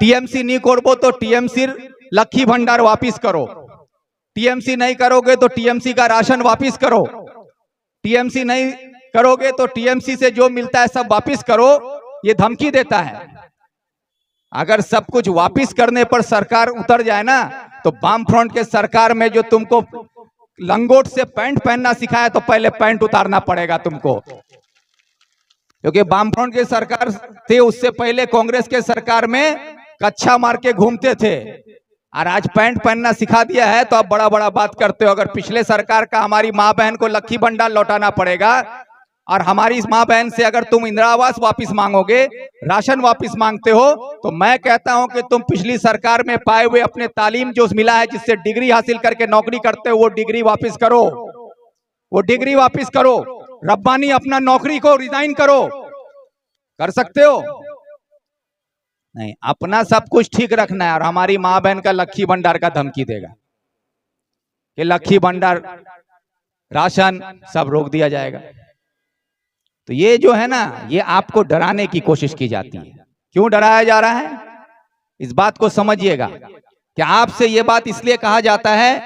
TMC नहीं करबो तो टीएमसी लक्खी भंडार वापिस करो, टीएमसी नहीं करोगे तो टीएमसी का राशन वापिस करो, टीएमसी नहीं करोगे तो टीएमसी से जो मिलता है सब वापिस करो, ये धमकी देता है। अगर सब कुछ वापिस करने पर सरकार उतर जाए ना, तो वाम फ्रंट के सरकार में जो तुमको लंगोट से पैंट पहनना सिखाया, तो पहले पैंट उतारना पड़ेगा तुमको, क्योंकि वाम फ्रंट के सरकार थे उससे पहले कांग्रेस के सरकार में कच्छा मार के घूमते थे, और आज पैंट पहनना सिखा दिया है तो अब बड़ा बड़ा बात करते हो। अगर पिछले सरकार का हमारी माँ बहन को लक्खी भंडार लौटाना पड़ेगा, और हमारी इस माँ बहन से अगर तुम इंदिरा आवास वापिस मांगोगे, राशन वापिस मांगते हो, तो मैं कहता हूं कि तुम पिछली सरकार में पाए हुए अपने तालीम जो मिला है, जिससे डिग्री हासिल करके नौकरी करते हो, वो डिग्री वापिस करो, वो डिग्री वापिस करो। रब्बानी अपना नौकरी को रिजाइन करो, कर सकते हो? नहीं, अपना सब कुछ ठीक रखना है, और हमारी माँ बहन का लक्खी भंडार का धमकी देगा कि लक्खी भंडार राशन सब रोक दिया जाएगा। तो ये जो है ना, ये आपको डराने की कोशिश की जाती है। क्यों डराया जा रहा है, इस बात को समझिएगा कि आपसे ये बात इसलिए कहा जाता है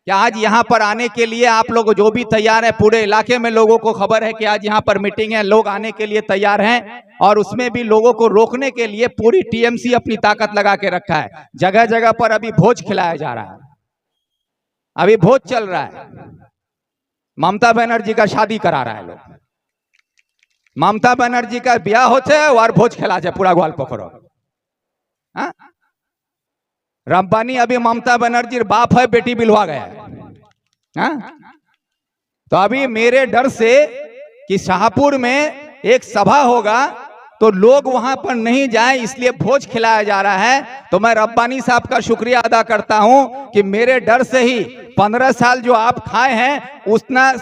कि आज यहाँ पर आने के लिए आप लोग जो भी तैयार है, पूरे इलाके में लोगों को खबर है कि आज यहाँ पर मीटिंग है, लोग आने के लिए तैयार हैं, और उसमें भी लोगों को रोकने के लिए पूरी टीएमसी अपनी ताकत लगा के रखा है। जगह जगह पर अभी भोज खिलाया जा रहा है, अभी भोज चल रहा है। ममता बनर्जी का शादी करा रहा है लोग, ममता बनर्जी का ब्याह होते है और भोज खिला जाए पूरा ग्वाल पकड़ो। रब्बानी अभी ममता बनर्जी बाप है, बेटी बिलवा गया है। तो अभी मेरे डर से कि शाहपुर में एक सभा होगा तो लोग वहां पर नहीं जाए, इसलिए भोज खिलाया जा रहा है। तो मैं रब्बानी साहब का शुक्रिया अदा करता हूं कि मेरे डर से ही 15 साल जो आप खाए हैं उतना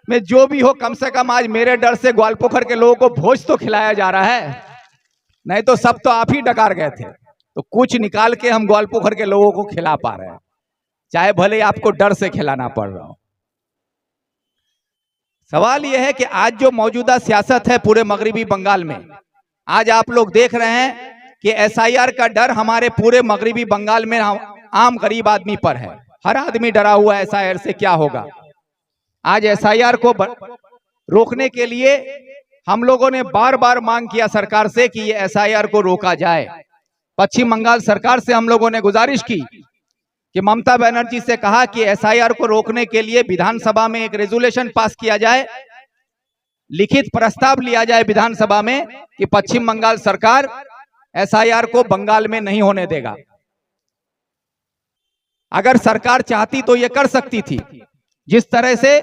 में जो भी हो, कम से कम आज मेरे डर से ग्वालपोखर के लोगों को भोज तो खिलाया जा रहा है, नहीं तो सब तो आप ही डकार गए थे। तो कुछ निकाल के हम ग्वालपोखर के लोगों को खिला पा रहे हैं, चाहे भले आपको डर से खिलाना पड़ रहा हो। सवाल यह है कि आज जो मौजूदा सियासत है पूरे मगरिबी बंगाल में, आज आप लोग देख रहे हैं कि एसआईआर का डर हमारे पूरे मगरिबी बंगाल में आम गरीब आदमी पर है। हर आदमी डरा हुआ है एसआईआर से क्या होगा। आज एसआईआर को रोकने के लिए हम लोगों ने बार बार मांग किया सरकार से कि ये एसआईआर को रोका जाए। पश्चिम बंगाल सरकार से हम लोगों ने गुजारिश की कि ममता बनर्जी से कहा कि एसआईआर को रोकने के लिए विधानसभा में एक रेजोल्यूशन पास किया जाए, लिखित प्रस्ताव लिया जाए विधानसभा में कि पश्चिम बंगाल सरकार एसआईआर को बंगाल में नहीं होने देगा। अगर सरकार चाहती तो ये कर सकती थी, जिस तरह से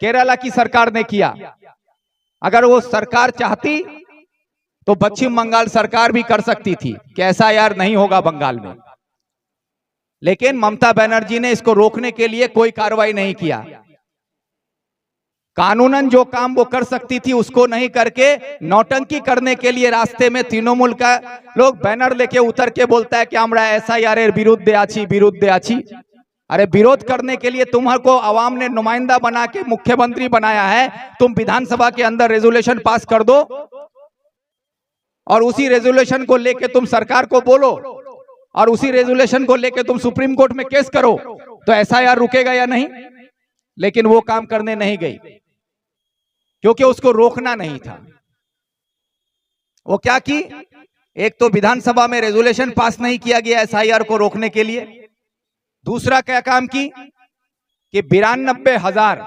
केरला की सरकार ने किया। अगर वो सरकार चाहती तो पश्चिम बंगाल सरकार भी कर सकती थी कि एसआईआर नहीं होगा बंगाल में, लेकिन ममता बनर्जी ने इसको रोकने के लिए कोई कार्रवाई नहीं किया। कानूनन जो काम वो कर सकती थी उसको नहीं करके नौटंकी करने के लिए रास्ते में तृणमूल का लोग बैनर लेके उतर के बोलता है कि हमरा एसआईआर विरुद्ध आछी, विरुद्ध आछी। अरे विरोध करने के लिए तुम्हारे आवाम ने नुमाइंदा बना के मुख्यमंत्री बनाया है, तुम विधानसभा के अंदर रेजोल्यूशन पास कर दो और उसी रेजोल्यूशन को लेके तुम सरकार को बोलो और उसी रेजोल्यूशन को लेके तुम सुप्रीम कोर्ट में केस करो, तो एसआईआर रुकेगा या नहीं? लेकिन वो काम करने नहीं गई क्योंकि उसको रोकना नहीं था। वो क्या की, एक तो विधानसभा में रेजोल्यूशन पास नहीं किया गया एसआईआर को रोकने के लिए। दूसरा क्या काम की कि 92,000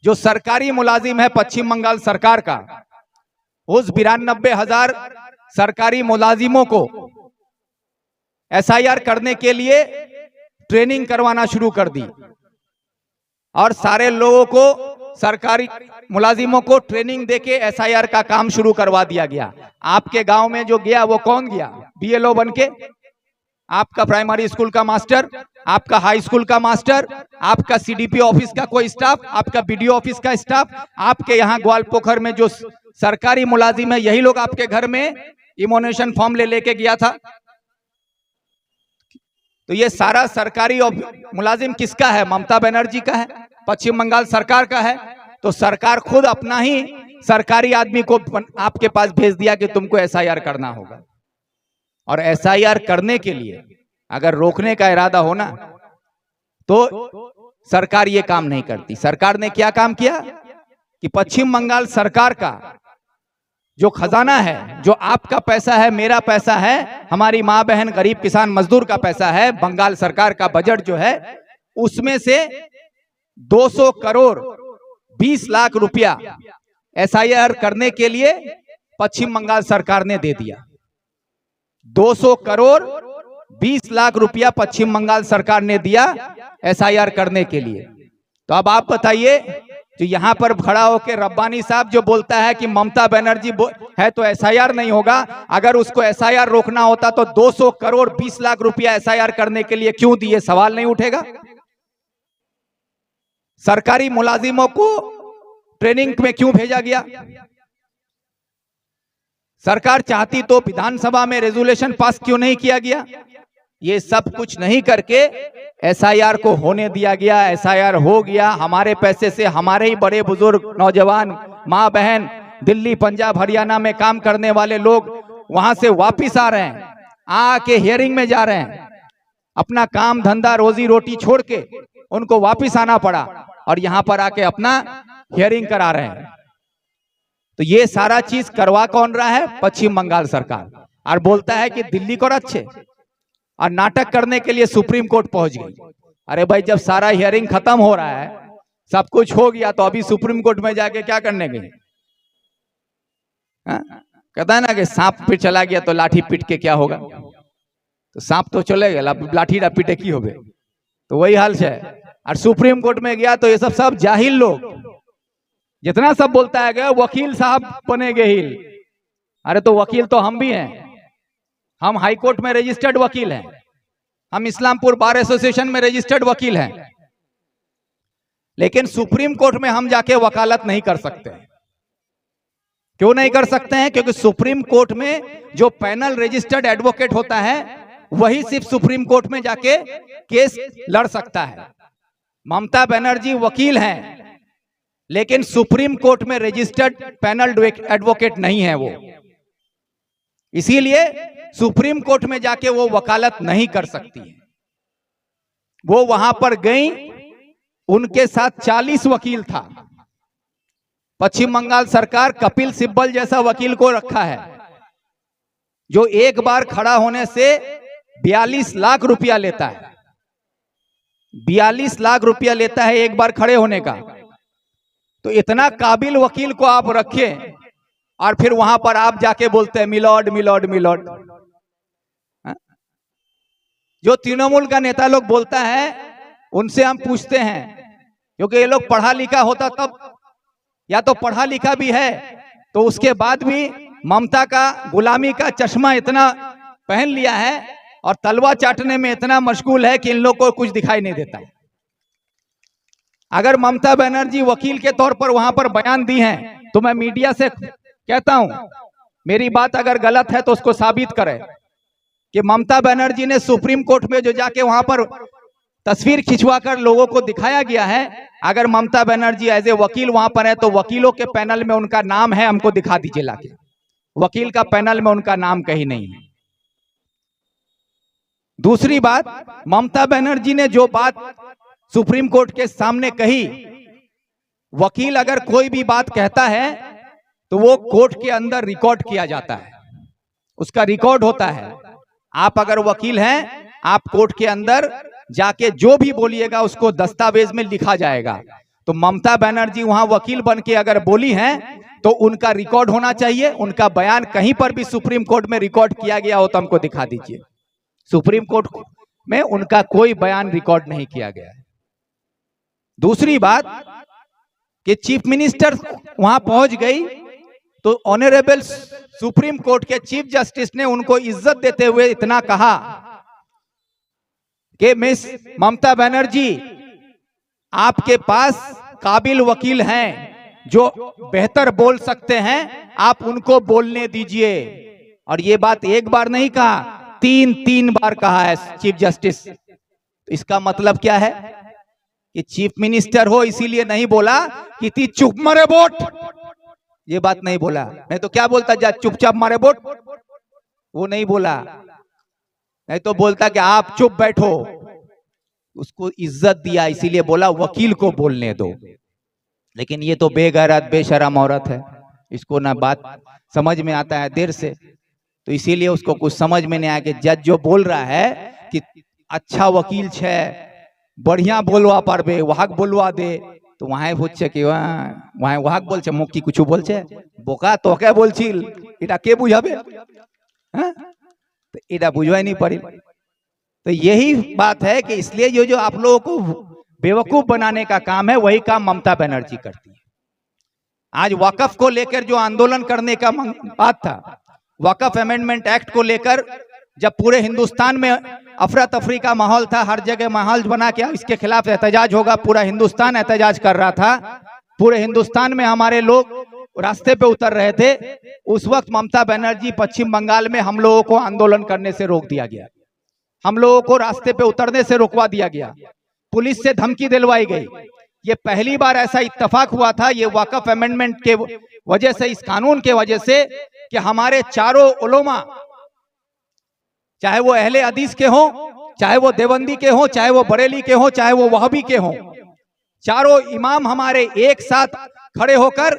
जो सरकारी मुलाजिम है पश्चिम बंगाल सरकार का, उस 92,000 सरकारी मुलाजिमों को एसआईआर करने के लिए ट्रेनिंग करवाना शुरू कर दी और सारे लोगों को, सरकारी मुलाजिमों को ट्रेनिंग देके एसआईआर का काम शुरू करवा दिया गया। आपके गांव में जो गया वो कौन गया? बीएलओ बनके। आपका प्राइमरी स्कूल का मास्टर, आपका हाई स्कूल का मास्टर, आपका सीडीपी ऑफिस का कोई स्टाफ, आपका बीडीओ ऑफिस का स्टाफ, आपके यहाँ ग्वालपोखर में जो सरकारी मुलाजिम है यही लोग आपके घर में इमोनेशन फॉर्म ले लेके गया था। तो ये सारा सरकारी मुलाजिम किसका है? ममता बनर्जी का है, पश्चिम बंगाल सरकार का है। तो सरकार खुद अपना ही सरकारी आदमी को आपके पास भेज दिया कि तुमको एसआईआर करना होगा। और एसआईआर करने के लिए अगर रोकने का इरादा हो ना तो सरकार ये काम नहीं करती। सरकार ने क्या काम किया कि पश्चिम बंगाल सरकार का जो खजाना है, जो आपका पैसा है, मेरा पैसा है, हमारी माँ बहन गरीब किसान मजदूर का पैसा है, बंगाल सरकार का बजट जो है उसमें से 200 करोड़ 20 लाख रुपया एसआईआर करने के लिए पश्चिम बंगाल सरकार ने दे दिया। 200 करोड़ 20 लाख रुपया पश्चिम बंगाल सरकार ने दिया एसआईआर करने के लिए। तो अब आप बताइए, जो यहां पर खड़ा होकर रब्बानी साहब जो बोलता है कि ममता बनर्जी है तो एसआईआर नहीं होगा, अगर उसको एसआईआर रोकना होता तो 200 करोड़ 20 लाख रुपया एसआईआर करने के लिए क्यों दिए, सवाल नहीं उठेगा? सरकारी मुलाजिमों को ट्रेनिंग में क्यों भेजा गया? सरकार चाहती तो विधानसभा में रेजोल्यूशन पास क्यों नहीं किया गया? ये सब कुछ नहीं करके एसआईआर को होने दिया गया। एसआईआर हो गया, हमारे पैसे से हमारे ही बड़े बुजुर्ग नौजवान माँ बहन दिल्ली पंजाब हरियाणा में काम करने वाले लोग वहां से वापिस आ रहे हैं, आके हियरिंग में जा रहे हैं। अपना काम धंधा रोजी रोटी छोड़ के उनको वापिस आना पड़ा और यहाँ पर आके अपना हियरिंग करा रहे हैं। तो ये सारा चीज करवा कौन रहा है? पश्चिम बंगाल सरकार। और बोलता है कि दिल्ली को अच्छे, और नाटक करने के लिए सुप्रीम कोर्ट पहुंच गई। अरे भाई, जब सारा हियरिंग खत्म हो रहा है, सब कुछ हो गया, तो अभी सुप्रीम कोर्ट में जाके क्या करने गए? कहता है ना कि सांप फिर चला गया तो लाठी पीट के क्या होगा? तो सांप तो चले गया, लाठी ना पीटे की हो गए। तो वही हाल है। और सुप्रीम कोर्ट में गया तो ये सब जाहिल लोग, जितना सब बोलता है गया वकील साहब बने गेहिल। अरे तो वकील तो हम भी हैं, हम हाई कोर्ट में रजिस्टर्ड वकील हैं, हम इस्लामपुर बार एसोसिएशन में रजिस्टर्ड वकील हैं, लेकिन सुप्रीम कोर्ट में हम जाके वकालत नहीं कर सकते। क्यों नहीं कर सकते हैं? क्योंकि सुप्रीम कोर्ट में जो पैनल रजिस्टर्ड एडवोकेट होता है वही सिर्फ सुप्रीम कोर्ट में जाके केस लड़ सकता है। ममता बनर्जी वकील हैं, लेकिन सुप्रीम कोर्ट में रजिस्टर्ड पैनल एडवोकेट नहीं है वो, इसीलिए सुप्रीम कोर्ट में जाके वो वकालत नहीं कर सकती है। वो वहां पर गई, उनके साथ 40 वकील था। पश्चिम बंगाल सरकार कपिल सिब्बल जैसा वकील को रखा है, जो एक बार खड़ा होने से 42 लाख रुपया लेता है। 42 लाख रुपया लेता है एक बार खड़े होने का। तो इतना काबिल वकील को आप रखें और फिर वहां पर आप जाके बोलते हैं मिलॉर्ड मिलॉर्ड मिलॉर्ड। जो तृणमूल का नेता लोग बोलता है उनसे हम पूछते हैं, क्योंकि ये लोग पढ़ा लिखा होता तब, या तो पढ़ा लिखा भी है तो उसके बाद भी ममता का गुलामी का चश्मा इतना पहन लिया है और तलवा चाटने में इतना मशगूल है कि इन लोगों को कुछ दिखाई नहीं देता है। अगर ममता बनर्जी वकील के तौर पर वहां पर बयान दी हैं तो मैं मीडिया से कहता हूं, मेरी बात अगर गलत है तो उसको साबित करें कि ममता बनर्जी ने सुप्रीम कोर्ट में जो जाके वहां पर तस्वीर खिंचवाकर लोगों को दिखाया गया है, अगर ममता बनर्जी एज ए वकील वहां पर है तो वकीलों के पैनल में उनका नाम है, हमको दिखा दीजिए लाके। वकील का पैनल में उनका नाम कहीं नहीं है। दूसरी बात, ममता बनर्जी ने जो बात सुप्रीम कोर्ट के सामने कही, वकील अगर कोई भी बात कहता है तो वो कोर्ट के अंदर रिकॉर्ड किया जाता है, उसका रिकॉर्ड होता है। आप अगर वकील हैं, आप कोर्ट के अंदर जाके जो भी बोलिएगा उसको दस्तावेज में लिखा जाएगा। तो ममता बनर्जी वहां वकील बन के अगर बोली हैं तो उनका रिकॉर्ड होना चाहिए। उनका बयान कहीं पर भी सुप्रीम कोर्ट में रिकॉर्ड किया गया हो तो हमको दिखा दीजिए। सुप्रीम कोर्ट में उनका कोई बयान रिकॉर्ड नहीं किया गया है। दूसरी बात कि चीफ मिनिस्टर वहां पहुंच गई तो ऑनरेबल सुप्रीम कोर्ट के चीफ जस्टिस ने उनको इज्जत देते हुए इतना कहा कि मिस ममता बनर्जी, आपके पास काबिल वकील हैं जो बेहतर बोल सकते हैं, आप उनको बोलने दीजिए। और ये बात एक बार नहीं कहा, तीन बार कहा है चीफ जस्टिस। तो इसका मतलब क्या है कि चीफ मिनिस्टर हो इसीलिए नहीं बोला कि ती चुप मरे वोट, ये बात नहीं बोला। नहीं तो क्या बोलता, जा चुपचाप मारे वोट, वो नहीं बोला। नहीं तो बोलता कि आप चुप बैठो। उसको इज्जत दिया, इसीलिए बोला वकील को बोलने दो। लेकिन ये तो बेगैरत बेशरम औरत है, इसको ना बात समझ में आता है देर से, तो इसीलिए उसको कुछ समझ में नहीं आया कि जज जो बोल रहा है कि अच्छा वकील छे, बढ़िया बोलवा पारबे, वाहक बोलवा दे, तो वहां होच्छे कि वहां वाहक बोलছে মুখ কি কিছু বলছে, বোকা তোকে বলছিল, এটা কে বুঝাবে? হ্যাঁ, तो এটা बुझवाई नहीं पड़ी। तो यही बात है कि इसलिए जो आप लोगों को बेवकूफ बनाने का काम है, वही काम ममता बनर्जी करती है। आज वक्फ को लेकर जो आंदोलन करने का बात था, वक्फ अमेंडमेंट एक्ट को लेकर जब पूरे हिंदुस्तान में अफरा तफरी का माहौल था, हर जगह माहौल बना के इसके खिलाफ एहतजाज होगा, पूरा हिंदुस्तान एहतजाज कर रहा था, पूरे हिंदुस्तान में हमारे लोग रास्ते पे उतर रहे थे, उस वक्त ममता बनर्जी पश्चिम बंगाल में हम लोगों को आंदोलन करने से रोक दिया गया, हम लोगों को रास्ते पे उतरने से रोकवा दिया गया, पुलिस से धमकी दिलवाई गई। ये पहली बार ऐसा इत्तेफाक हुआ था, ये वक्फ अमेंडमेंट के वजह से, इस कानून के वजह से, कि हमारे चारों उलमा, चाहे वो अहले हदीस के हों, चाहे वो देवबंदी के हों, चाहे वो बरेली के हों, चाहे वो वहाबी के हों, चारों इमाम हमारे एक साथ खड़े होकर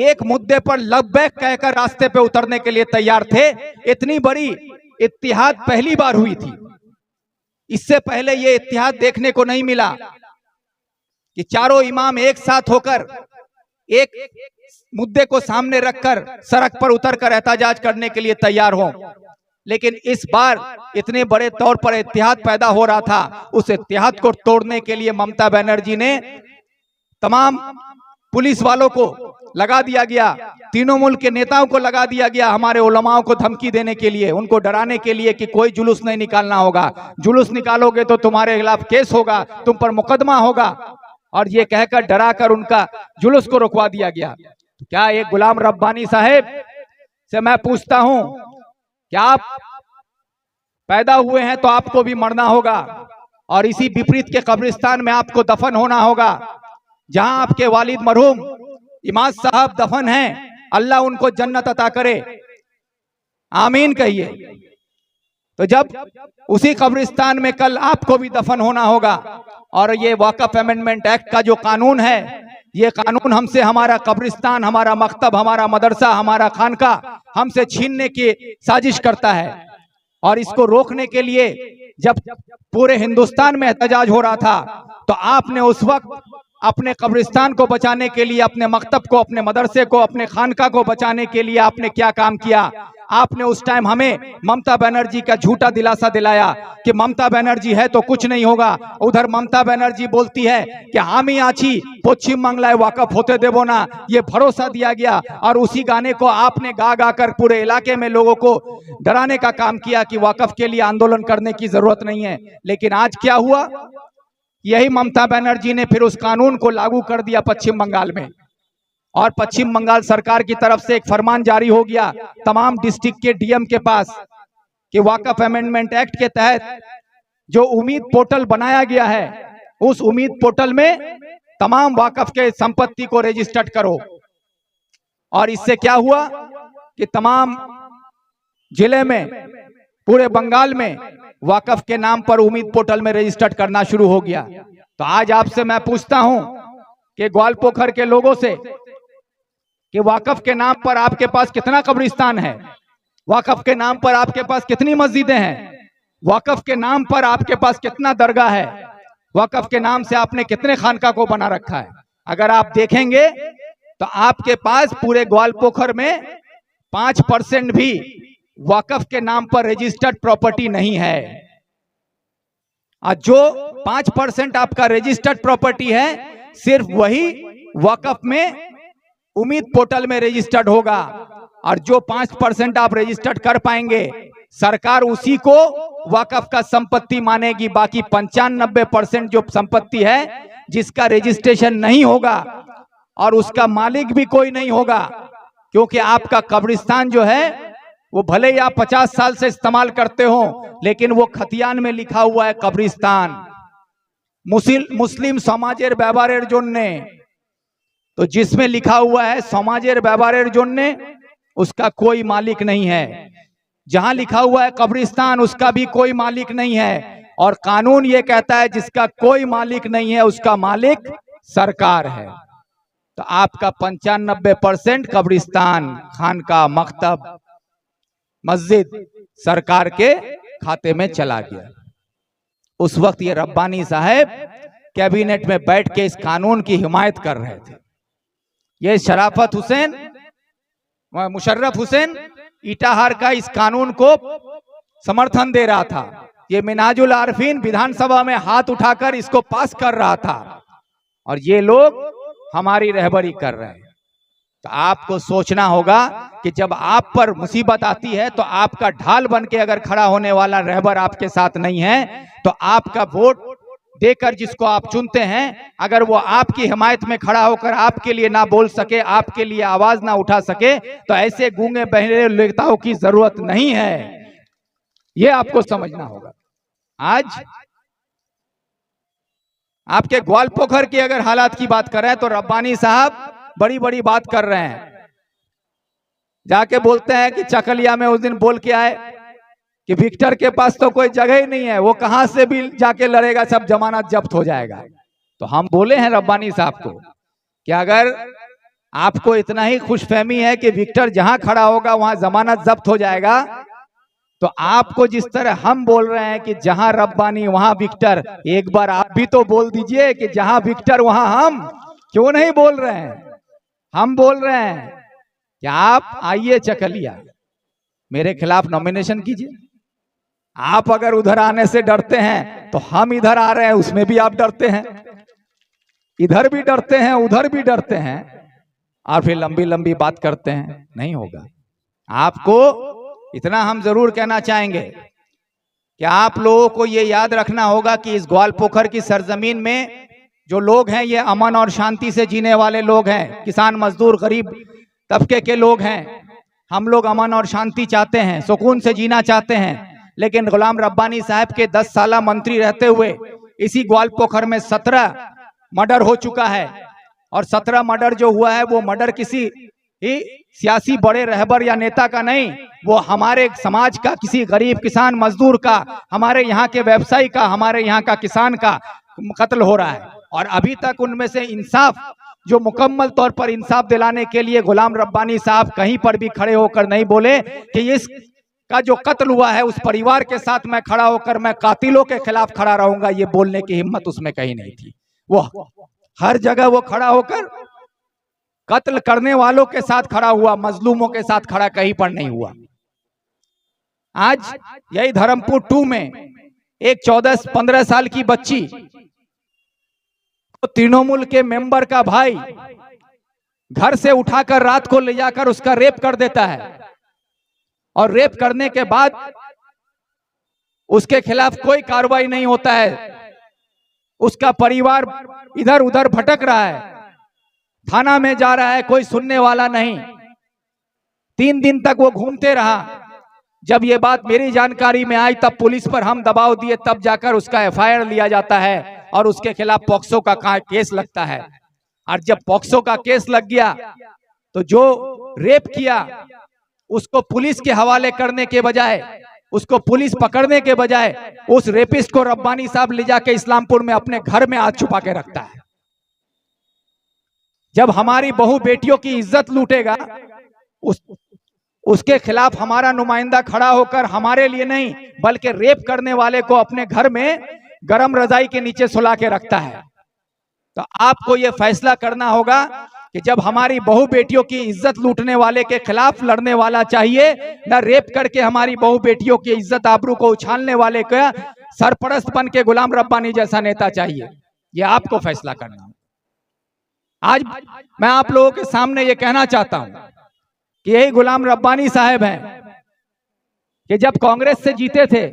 एक मुद्दे पर लब्बैक कहकर रास्ते पे उतरने के लिए तैयार थे। इतनी बड़ी इत्तिहाद पहली बार हुई थी, इससे पहले ये इत्तिहाद देखने को नहीं मिला कि चारों इमाम एक साथ होकर एक मुद्दे को सामने रखकर सड़क पर उतरकर एहतजाज करने के लिए तैयार हों। लेकिन इस बार इतने बड़े तौर पर इत्तिहाद पैदा हो रहा था, उस इत्तिहाद को तोड़ने के लिए ममता बनर्जी ने तमाम पुलिस वालों को लगा दिया गया, तीनों मुल्क के नेताओं को लगा दिया गया, हमारे उलमाओं को धमकी देने के लिए, उनको डराने के लिए कि कोई जुलूस नहीं निकालना होगा, जुलूस निकालोगे तो तुम्हारे खिलाफ केस होगा, तुम पर मुकदमा होगा, और ये कहकर डराकर उनका जुलूस को रोकवा दिया गया। क्या एक गुलाम रब्बानी साहेब से मैं पूछता हूं, क्या आप पैदा हुए हैं तो आपको भी मरना होगा, और इसी विपरीत के कब्रिस्तान में आपको दफन होना होगा, जहां आपके वालिद मरहूम इमाद साहब दफन हैं, अल्लाह उनको जन्नत अता करे, आमीन कहिए। तो जब उसी कब्रिस्तान में कल आपको भी दफन होना होगा, और ये वक्फ अमेंडमेंट एक्ट का जो कानून है, ये कानून हमसे हमारा कब्रिस्तान, हमारा मकतब, हमारा मदरसा, हमारा खानका हमसे छीनने की साजिश करता है। और इसको रोकने के लिए जब पूरे हिंदुस्तान में एहतजाज हो रहा था, तो आपने उस वक्त अपने कब्रिस्तान को बचाने के लिए, अपने मकतब को, अपने मदरसे को, अपने खानका को बचाने के लिए आपने क्या काम किया? आपने उस टाइम हमें ममता बनर्जी का झूठा दिलासा दिलाया कि ममता बनर्जी है तो कुछ नहीं होगा। उधर ममता बनर्जी बोलती है कि हामी आछी पश्चिम बांग्लाय वाकफ होते देवो ना, ये भरोसा दिया गया, और उसी गाने को आपने गा गा कर पूरे इलाके में लोगों को डराने का काम किया कि वाकफ के लिए आंदोलन करने की जरूरत नहीं है। लेकिन आज क्या हुआ? यही ममता बनर्जी ने फिर उस कानून को लागू कर दिया पश्चिम बंगाल में, और पश्चिम बंगाल सरकार की तरफ से एक फरमान जारी हो गया तमाम डिस्ट्रिक्ट के डीएम के पास कि वक्फ अमेंडमेंट एक्ट के तहत जो उम्मीद पोर्टल बनाया गया है, उस उम्मीद पोर्टल में तमाम वक्फ के संपत्ति को रजिस्टर्ड करो। और इससे क्या हुआ कि तमाम जिले में, पूरे बंगाल में वक्फ के नाम पर उम्मीद पोर्टल में रजिस्टर्ड करना शुरू हो गया। तो आज आपसे मैं पूछता हूं कि ग्वालपोखर के लोगों से कि वक्फ के नाम पर आपके पास कितना कब्रिस्तान है, वक्फ के नाम पर आपके पास कितनी मस्जिदें हैं, वक्फ के नाम पर आपके पास कितना दरगाह है, वक्फ के नाम से आपने कितने खानका को बना रखा है? अगर आप देखेंगे तो आपके पास पूरे ग्वालपोखर में 5% भी वक्फ के नाम पर रजिस्टर्ड प्रॉपर्टी नहीं है। और जो 5% आपका रजिस्टर्ड प्रॉपर्टी है, सिर्फ वही वक्फ में उम्मीद पोर्टल में रजिस्टर्ड होगा, और जो 5% आप रजिस्टर्ड कर पाएंगे, सरकार उसी को वक्फ का संपत्ति मानेगी। बाकी 95% जो संपत्ति है जिसका रजिस्ट्रेशन नहीं होगा और उसका मालिक भी कोई नहीं होगा, क्योंकि आपका कब्रिस्तान जो है वो भले ही आप 50 साल से इस्तेमाल करते हो, लेकिन वो खतियान में लिखा हुआ है कब्रिस्तान, मुस्लिम समाजेर व्यवहारेर जोन्ने, तो जिसमें लिखा हुआ है समाजेर व्यवहारेर जोन्ने, उसका कोई मालिक नहीं है। जहां लिखा हुआ है कब्रिस्तान, उसका भी कोई मालिक नहीं है। और कानून ये कहता है जिसका कोई मालिक नहीं है उसका मालिक सरकार है। तो आपका 95% कब्रिस्तान, खानका, मकतब, मस्जिद सरकार के खाते में चला गया। उस वक्त ये रब्बानी साहब कैबिनेट में बैठ के इस कानून की हिमायत कर रहे थे। ये शराफत हुसैन, मुशर्रफ हुसैन इटाहार का इस कानून को समर्थन दे रहा था। ये मिनाजुल आरफीन विधानसभा में हाथ उठाकर इसको पास कर रहा था और ये लोग हमारी रहबरी कर रहे हैं। तो आपको सोचना होगा कि जब आप पर मुसीबत आती है तो आपका ढाल बन के अगर खड़ा होने वाला रहबर आपके साथ नहीं है तो आपका वोट देकर जिसको आप चुनते हैं, अगर वो आपकी हिमायत में खड़ा होकर आपके लिए ना बोल सके, आपके लिए आवाज ना उठा सके, तो ऐसे गूंगे बहरे नेताओं की जरूरत नहीं है। ये आपको समझना होगा। आज आपके ग्वालपोखर की अगर हालात की बात करें तो रब्बानी साहब बड़ी बड़ी बात कर रहे हैं। जाके बोलते हैं कि चकलिया में उस दिन बोल के आए कि विक्टर के पास तो कोई जगह ही नहीं है, वो कहां से भी जाके लड़ेगा, सब जमानत जब्त हो जाएगा। तो हम बोले हैं रब्बानी साहब को कि अगर आपको इतना ही खुशफहमी है कि विक्टर जहां खड़ा होगा वहां जमानत जब्त हो जाएगा, तो आपको जिस तरह हम बोल रहे हैं कि जहां रब्बानी वहां विक्टर, एक बार आप भी तो बोल दीजिए कि जहां विक्टर वहां हम। क्यों नहीं बोल रहे हैं? हम बोल रहे हैं कि आप आइए चकलिया, मेरे खिलाफ नॉमिनेशन कीजिए। आप अगर उधर आने से डरते हैं तो हम इधर आ रहे हैं, उसमें भी आप डरते हैं, इधर भी डरते हैं, उधर भी डरते हैं, और फिर लंबी लंबी बात करते हैं। नहीं होगा। आपको इतना हम जरूर कहना चाहेंगे कि आप लोगों को ये याद रखना होगा कि इस ग्वालपोखर की सरजमीन में जो लोग हैं ये अमन और शांति से जीने वाले लोग हैं। किसान, मजदूर, गरीब तबके के लोग हैं। हम लोग अमन और शांति चाहते हैं, सुकून से जीना चाहते हैं। लेकिन गुलाम रब्बानी साहब के 10 साल मंत्री रहते हुए इसी ग्वालपोखर में 17 मर्डर हो चुका है। और 17 मर्डर जो हुआ है वो मर्डर किसी सियासी बड़े रहबर या नेता का नहीं, वो हमारे समाज का, किसी गरीब किसान मजदूर का, हमारे यहाँ के व्यवसायी का, हमारे यहाँ का किसान का कत्ल हो रहा है। और अभी तक उनमें से इंसाफ, जो मुकम्मल तौर पर इंसाफ दिलाने के लिए गुलाम रब्बानी साहब कहीं पर भी खड़े होकर नहीं बोले कि इस का जो कत्ल हुआ है उस परिवार के साथ मैं खड़ा होकर मैं कातिलों के खिलाफ खड़ा रहूंगा, ये बोलने की हिम्मत उसमें कहीं नहीं थी। वो हर जगह वो खड़ा होकर कत्ल करने वालों के साथ खड़ा हुआ, मजलूमों के साथ खड़ा कहीं पर नहीं हुआ। आज यही धर्मपुर 2 में एक 14-15 साल की बच्ची तो तृणमूल के मेंबर का भाई घर से उठाकर रात को ले जाकर उसका रेप कर देता है, और रेप करने के बाद उसके खिलाफ कोई कार्रवाई नहीं होता है। उसका परिवार इधर उधर भटक रहा है, थाना में जा रहा है, कोई सुनने वाला नहीं। 3 दिन तक वो घूमते रहा। जब ये बात मेरी जानकारी में आई तब पुलिस पर हम दबाव दिए, तब जाकर उसका FIR लिया जाता है और उसके खिलाफ पॉक्सो का केस लगता है। और जब पॉक्सो का केस लग गया तो जो रेप किया उसको पुलिस के हवाले करने के बजाय, उसको पुलिस पकड़ने के बजाय, उस रेपिस्ट को रब्बानी साहब ले जाके इस्लामपुर में अपने घर में हाथ छुपा के रखता है। जब हमारी बहू बेटियों की इज्जत लूटेगा उसके खिलाफ हमारा नुमाइंदा खड़ा होकर हमारे लिए नहीं बल्कि रेप करने वाले को अपने घर में गरम रजाई के नीचे सुला के रखता है। तो आपको यह फैसला करना होगा कि जब हमारी बहू बेटियों की इज्जत लूटने वाले के खिलाफ लड़ने वाला चाहिए, न रेप करके हमारी बहू बेटियों की इज्जत आबरू को उछालने वाले का सरपरस्त बन के गुलाम रब्बानी जैसा नेता चाहिए। यह आपको फैसला करना होगा। आज मैं आप लोगों के सामने ये कहना चाहता हूं कि यही गुलाम रब्बानी साहब हैं कि जब कांग्रेस से जीते थे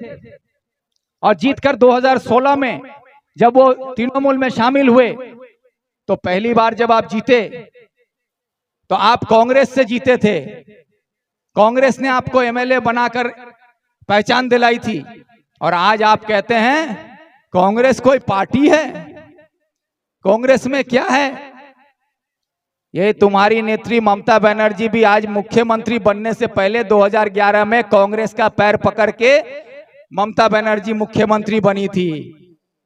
और जीतकर 2016 में जब वो तृणमूल में शामिल हुए, तो पहली बार जब आप जीते तो आप कांग्रेस से जीते थे। कांग्रेस ने आपको MLA बनाकर पहचान दिलाई थी, और आज आप कहते हैं कांग्रेस कोई पार्टी है? कांग्रेस में क्या है? ये तुम्हारी नेत्री ममता बनर्जी भी आज मुख्यमंत्री बनने से पहले 2011 में कांग्रेस का पैर पकड़ के ममता बनर्जी मुख्यमंत्री बनी थी।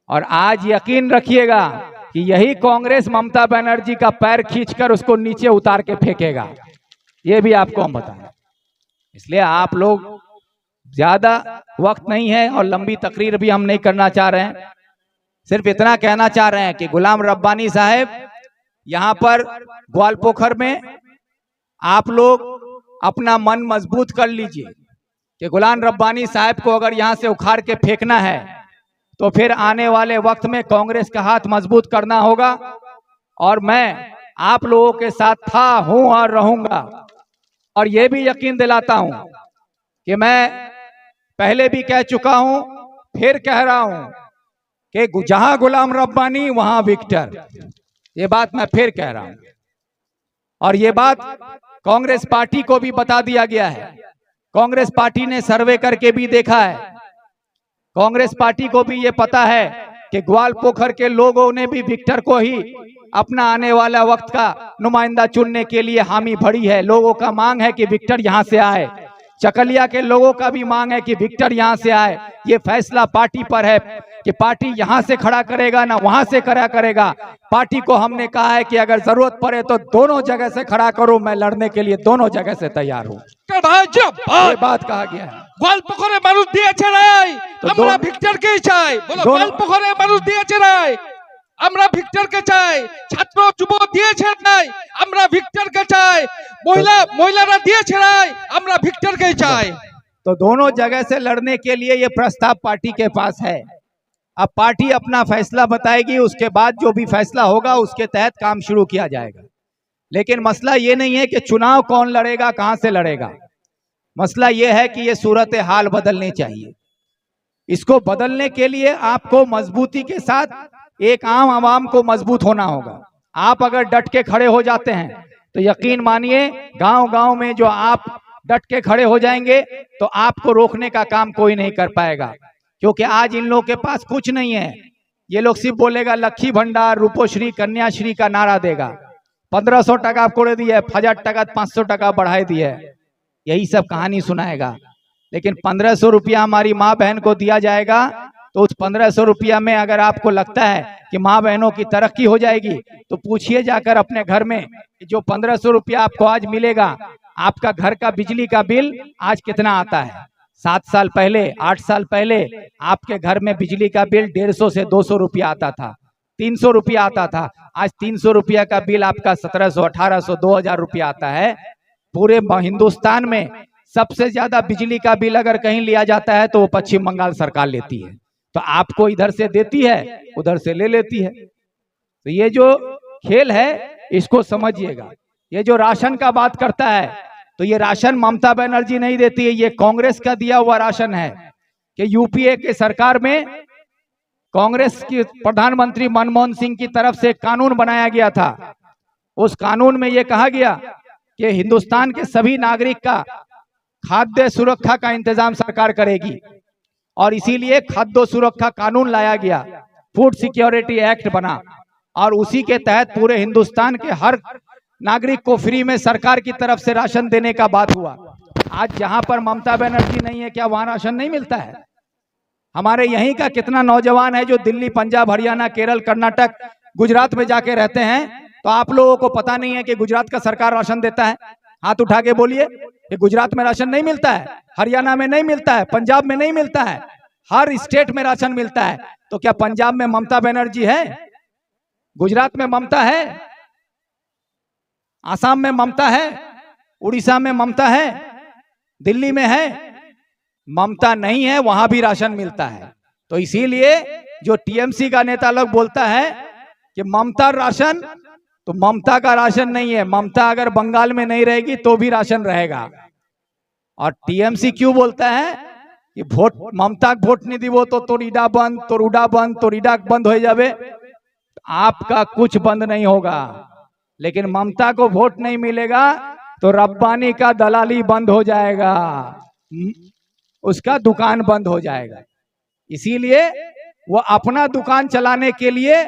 और आज यकीन रखिएगा कि यही कांग्रेस ममता बनर्जी का पैर खींचकर उसको नीचे उतार के फेंकेगा। ये भी आपको हम बताएं। इसलिए आप लोग ज्यादा वक्त नहीं है और लंबी तकरीर भी हम नहीं करना चाह रहे हैं। सिर्फ इतना कहना चाह रहे हैं कि गुलाम रब्बानी साहब यहाँ पर ग्वालपोखर में आप लोग अपना मन मजबूत कर लीजिए कि गुलाम रब्बानी साहब को अगर यहाँ से उखाड़ के फेंकना है तो फिर आने वाले वक्त में कांग्रेस का हाथ मजबूत करना होगा। और मैं आप लोगों के साथ था, हूं और रहूंगा। और ये भी यकीन दिलाता हूं कि मैं पहले भी कह चुका हूं, फिर कह रहा हूं कि जहां गुलाम रब्बानी वहां विक्टर। ये बात मैं फिर कह रहा हूं और ये बात कांग्रेस पार्टी को भी बता दिया गया है। कांग्रेस पार्टी ने सर्वे करके भी देखा है। कांग्रेस पार्टी को भी ये पता है कि ग्वालपोखर के लोगों ने भी विक्टर को ही अपना आने वाला वक्त का नुमाइंदा चुनने के लिए हामी भरी है। लोगों का मांग है कि विक्टर यहां से आए। चकलिया के लोगों का भी मांग है कि विक्टर यहां से आए। ये फैसला पार्टी पर है कि पार्टी यहां से खड़ा करेगा ना वहां से खड़ा करेगा। पार्टी को हमने कहा है कि अगर जरूरत पड़े तो दोनों जगह से खड़ा करो, मैं लड़ने के लिए दोनों जगह से तैयार हूँ। ये बात कहा गया है। গোয়ালপুকুরে মানুষ দিয়েছে রাই, আমরা ভিক্টরকেই চাই। বলো গোয়ালপুকুরে মানুষ দিয়েছে রাই, আমরা ভিক্টরকে চাই। ছাত্র যুব দিয়েছে রাই, আমরা ভিক্টরকে চাই। মহিলারা দিয়েছে রাই, আমরা ভিক্টরকেই চাই। तो दोनों जगह से लड़ने के लिए ये प्रस्ताव पार्टी के पास है। अब पार्टी अपना फैसला बताएगी, उसके बाद जो भी फैसला होगा उसके तहत काम शुरू किया जाएगा। लेकिन मसला ये नहीं है कि चुनाव कौन लड़ेगा, कहां से लड़ेगा। मसला ये है कि ये सूरत हाल बदलनी चाहिए। इसको बदलने के लिए आपको मजबूती के साथ एक आम आवाम को मजबूत होना होगा। आप अगर डट के खड़े हो जाते हैं तो यकीन मानिए गांव-गांव में जो आप डट के खड़े हो जाएंगे तो आपको रोकने का काम कोई नहीं कर पाएगा। क्योंकि आज इन लोगों के पास कुछ नहीं है। ये लोग सिर्फ बोलेगा लक्खी भंडार, रूपोश्री, कन्याश्री का नारा देगा। 1500 टका कोड़े दिए, 1000 टका 500 टका बढ़ाए दिए, यही सब कहानी सुनाएगा। लेकिन 1500 रुपया हमारी माँ बहन को दिया जाएगा तो उस 1500 रुपया में अगर आपको लगता है कि माँ बहनों की तरक्की हो जाएगी तो पूछिए जाकर अपने घर में जो 1500 रुपया आपको आज मिलेगा, आपका घर का बिजली का बिल आज कितना आता है। 7 साल पहले, 8 साल पहले आपके घर में बिजली का बिल 150 से 200 रुपया आता था, 300 रुपया आता था। आज 300 रुपया का बिल आपका 1700, 1800, 2000 रुपया आता है। पूरे हिंदुस्तान में सबसे ज्यादा बिजली का बिल अगर कहीं लिया जाता है तो वो पश्चिम बंगाल सरकार लेती है। तो आपको इधर से देती है, उधर से ले लेती है। तो ये जो खेल है इसको समझिएगा। ये जो राशन का बात करता है तो ये राशन ममता बनर्जी नहीं देती है, ये कांग्रेस का दिया हुआ राशन है। कि यूपीए के सरकार में कांग्रेस की प्रधानमंत्री मनमोहन सिंह की तरफ से कानून बनाया गया था। उस कानून में यह कहा गया कि हिंदुस्तान के सभी नागरिक का खाद्य सुरक्षा का इंतजाम सरकार करेगी और इसीलिए खाद्य सुरक्षा कानून लाया गया, फूड सिक्योरिटी एक्ट बना और उसी के तहत पूरे हिंदुस्तान के हर नागरिक को फ्री में सरकार की तरफ से राशन देने का बात हुआ। आज जहां पर ममता बनर्जी नहीं है, क्या वहां राशन नहीं मिलता है? हमारे यहीं का कितना नौजवान है जो दिल्ली, पंजाब, हरियाणा, केरल, कर्नाटक, गुजरात में जाके रहते हैं, तो आप लोगों को पता नहीं है कि गुजरात का सरकार राशन देता है? हाथ उठा के बोलिए कि गुजरात में राशन नहीं मिलता है, हरियाणा में नहीं मिलता है, पंजाब में नहीं मिलता है, हर स्टेट में राशन मिलता है। तो क्या पंजाब में ममता बनर्जी है? गुजरात में ममता है? आसाम में ममता है? उड़ीसा में ममता है? दिल्ली में है? ममता नहीं है, वहां भी राशन मिलता है। तो इसीलिए जो टीएमसी का नेता लोग बोलता है कि ममता राशन, तो ममता का राशन नहीं है। ममता अगर बंगाल में नहीं रहेगी तो भी राशन रहेगा। और टीएमसी क्यों बोलता है कि वोट ममता वोट नहीं दीवो तो तोर इडा बंद, तोर उडा बंद, तोर इडा बंद हो जावे। आपका कुछ बंद नहीं होगा, लेकिन ममता को वोट नहीं मिलेगा तो रब्बानी का दलाली बंद हो जाएगा, उसका दुकान बंद हो जाएगा। इसीलिए वो अपना दुकान चलाने के लिए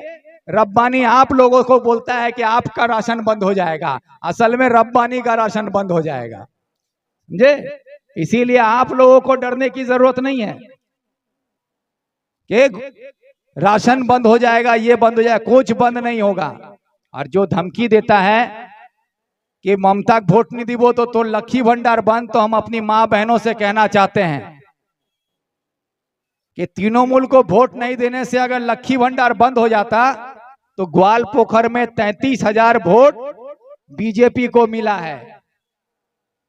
रब्बानी आप लोगों को बोलता है कि आपका राशन बंद हो जाएगा, असल में रब्बानी का राशन बंद हो जाएगा, समझे? इसीलिए आप लोगों को डरने की जरूरत नहीं है कि राशन बंद हो जाएगा, ये बंद हो जाएगा, कुछ बंद नहीं होगा। और जो धमकी देता है कि ममता को वोट नहीं दीबो तो लक्खी भंडार बंद, तो हम अपनी मां बहनों से कहना चाहते हैं कि तृणमूल को वोट नहीं देने से अगर लक्खी भंडार बंद हो जाता तो ग्वाल पोखर में 33,000 वोट बीजेपी को मिला है।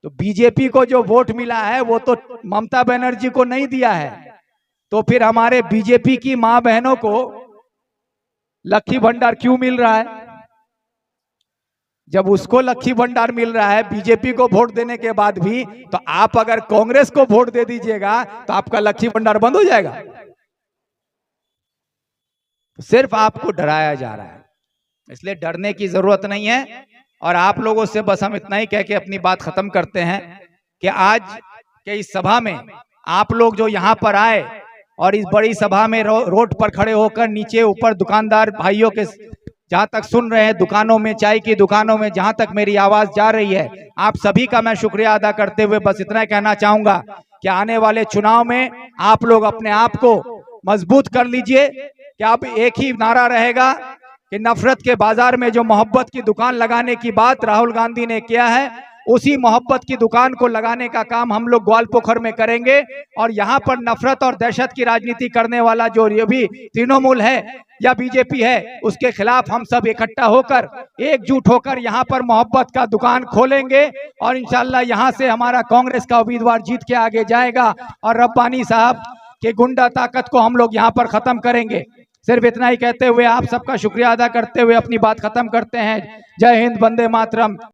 तो बीजेपी को जो वोट मिला है वो तो ममता बनर्जी को नहीं दिया है, तो फिर हमारे बीजेपी की मां बहनों को लक्खी भंडार क्यों मिल रहा है? जब उसको लक्खी भंडार मिल रहा है बीजेपी को वोट देने के बाद भी, तो आप अगर कांग्रेस को वोट दे दीजिएगा तो आपका लक्खी भंडार बंद हो जाएगा। तो सिर्फ आपको डराया जा रहा है, इसलिए डरने की जरूरत नहीं है। और आप लोगों से बस हम इतना ही कह के अपनी बात खत्म करते हैं कि आज के इस सभा में आप लोग जो यहाँ पर आए और इस बड़ी सभा में रोड पर खड़े होकर नीचे ऊपर दुकानदार भाइयों के जहां तक सुन रहे हैं, दुकानों में, चाय की दुकानों में, जहां तक मेरी आवाज जा रही है, आप सभी का मैं शुक्रिया अदा करते हुए बस इतना कहना चाहूंगा कि आने वाले चुनाव में आप लोग अपने आप को मजबूत कर लीजिए। कि अब एक ही नारा रहेगा कि नफरत के बाजार में जो मोहब्बत की दुकान लगाने की बात राहुल गांधी ने किया है, उसी मोहब्बत की दुकान को लगाने का काम हम लोग ग्वालपोखर में करेंगे। और यहाँ पर नफरत और दहशत की राजनीति करने वाला जो ये भी तृणमूल है या बीजेपी है, उसके खिलाफ हम सब इकट्ठा होकर, एकजुट होकर यहाँ पर मोहब्बत का दुकान खोलेंगे। और इंशाल्लाह यहाँ से हमारा कांग्रेस का उम्मीदवार जीत के आगे जाएगा और रब्बानी साहब के गुंडा ताकत को हम लोग यहाँ पर खत्म करेंगे। सिर्फ इतना ही कहते हुए आप सबका शुक्रिया अदा करते हुए अपनी बात खत्म करते हैं। जय हिंद, वंदे मातरम।